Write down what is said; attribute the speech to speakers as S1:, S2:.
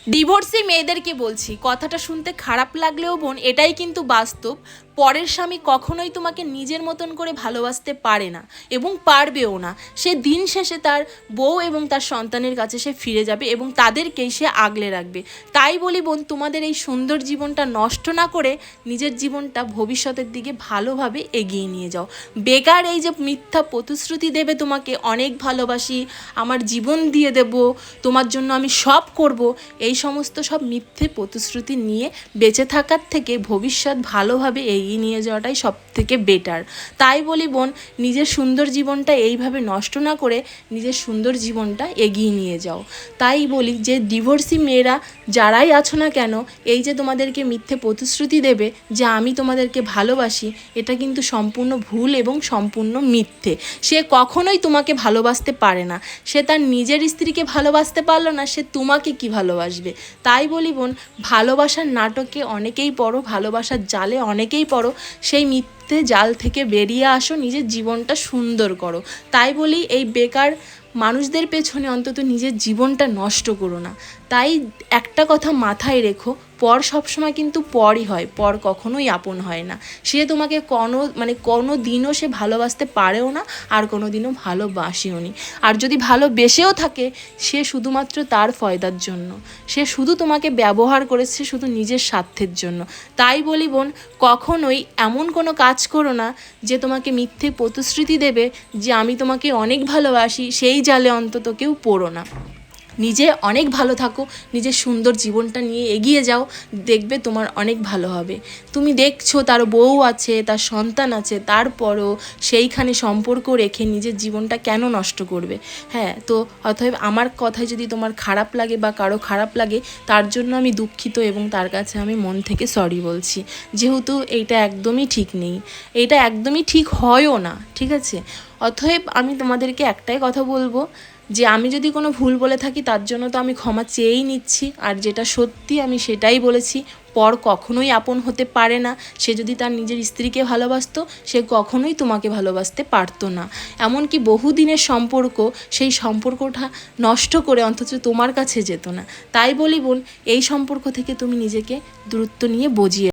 S1: Divorcee মেয়েদেরকে বলছি, কথাটা শুনতে খারাপ লাগলেও বোন এটাই কিন্তু বাস্তব। পরের স্বামী কখনোই তোমাকে নিজের মতন করে ভালোবাসতে পারে না এবং পারবেও না। সে দিন শেষে তার বউ এবং তার সন্তানের কাছে সে ফিরে যাবে এবং তাদেরকেই সে আগলে রাখবে। তাই বলি বোন, তোমাদের এই সুন্দর জীবনটা নষ্ট না করে নিজের জীবনটা ভবিষ্যতের দিকে ভালোভাবে এগিয়ে নিয়ে যাও। বেকার এই যে মিথ্যা প্রতিশ্রুতি দেবে তোমাকে, অনেক ভালোবাসি, আমার জীবন দিয়ে দেব, তোমার জন্য আমি সব করব, এই সমস্ত সব মিথ্যে প্রতিশ্রুতি নিয়ে বেঁচে থাকার থেকে ভবিষ্যৎ ভালোভাবে এগিয়ে নিয়ে যাওয়াটাই সব থেকে বেটার। তাই বলি বোন, নিজের সুন্দর জীবনটা এইভাবে নষ্ট না করে নিজের সুন্দর জীবনটা এগিয়ে নিয়ে যাও। তাই বলি যে ডিভোর্সি মেয়েরা যারাই আছো না কেন, এই যে তোমাদেরকে মিথ্যে প্রতিশ্রুতি দেবে যে আমি তোমাদেরকে ভালোবাসি, এটা কিন্তু সম্পূর্ণ ভুল এবং সম্পূর্ণ মিথ্যে। সে কখনোই তোমাকে ভালোবাসতে পারে না। সে তার নিজের স্ত্রীকে ভালোবাসতে পারলো না, সে তোমাকে কি ভালোবাসবে? তাই বলি বোন, ভালোবাসার নাটকে অনেকেই পড়ো, ভালোবাসার জালে অনেকেই পড়ো, সেই মিথ্যে জাল থেকে বেরিয়ে আসো, নিজের জীবনটা সুন্দর করো। তাই বলি এই বেকার মানুষদের পেছনে অন্তত নিজের জীবনটা নষ্ট করো না। তাই একটা কথা মাথায় রেখো, পর সবসময় কিন্তু পরই হয়, পর কখনোই আপন হয় না। সে তোমাকে কোনো দিনও সে ভালোবাসতে পারেও না, আর কোনো দিনও ভালোবাসেও নি। আর যদি ভালোবেসেও থাকে, সে শুধুমাত্র তার ফয়দার জন্য, সে শুধু তোমাকে ব্যবহার করেছে শুধু নিজের স্বার্থের জন্য। তাই বলি বোন, কখনোই এমন কোনো কাজ করো না যে তোমাকে মিথ্যে প্রতিশ্রুতি দেবে যে আমি তোমাকে অনেক ভালোবাসি, সেই জালে অন্তত কেউ পড়ো না। নিজে অনেক ভালো থাকো, নিজের সুন্দর জীবনটা নিয়ে এগিয়ে যাও, দেখবে তোমার অনেক ভালো হবে। তুমি দেখছো তার বউ আছে, তার সন্তান আছে, তারপরও সেইখানে সম্পর্ক রেখে নিজের জীবনটা কেন নষ্ট করবে? হ্যাঁ, তো অতএব আমার কথায় যদি তোমার খারাপ লাগে বা কারো খারাপ লাগে, তার জন্য আমি দুঃখিত এবং তার কাছে আমি মন থেকে সরি বলছি। যেহেতু এইটা একদমই ঠিক নেই, এইটা একদমই ঠিক হয়ও না, ঠিক আছে? অতএব আমি তোমাদেরকে একটাই কথা বলবো যে আমি যদি কোনো ভুল বলে থাকি তার জন্য তো আমি ক্ষমা চেয়েই নিচ্ছি। আর যেটা সত্যি আমি সেটাই বলেছি, পর কখনোই আপন হতে পারে না। সে যদি তার নিজের স্ত্রীকে ভালোবাসতো, সে কখনোই তোমাকে ভালোবাসতে পারতো না। এমনকি বহুদিনের সম্পর্ক, সেই সম্পর্কটা নষ্ট করে অন্তত তোমার কাছে যেত না। তাই বলি বোন, এই সম্পর্ক থেকে তুমি নিজেকে দূরত্ব নিয়ে বুঝিয়ে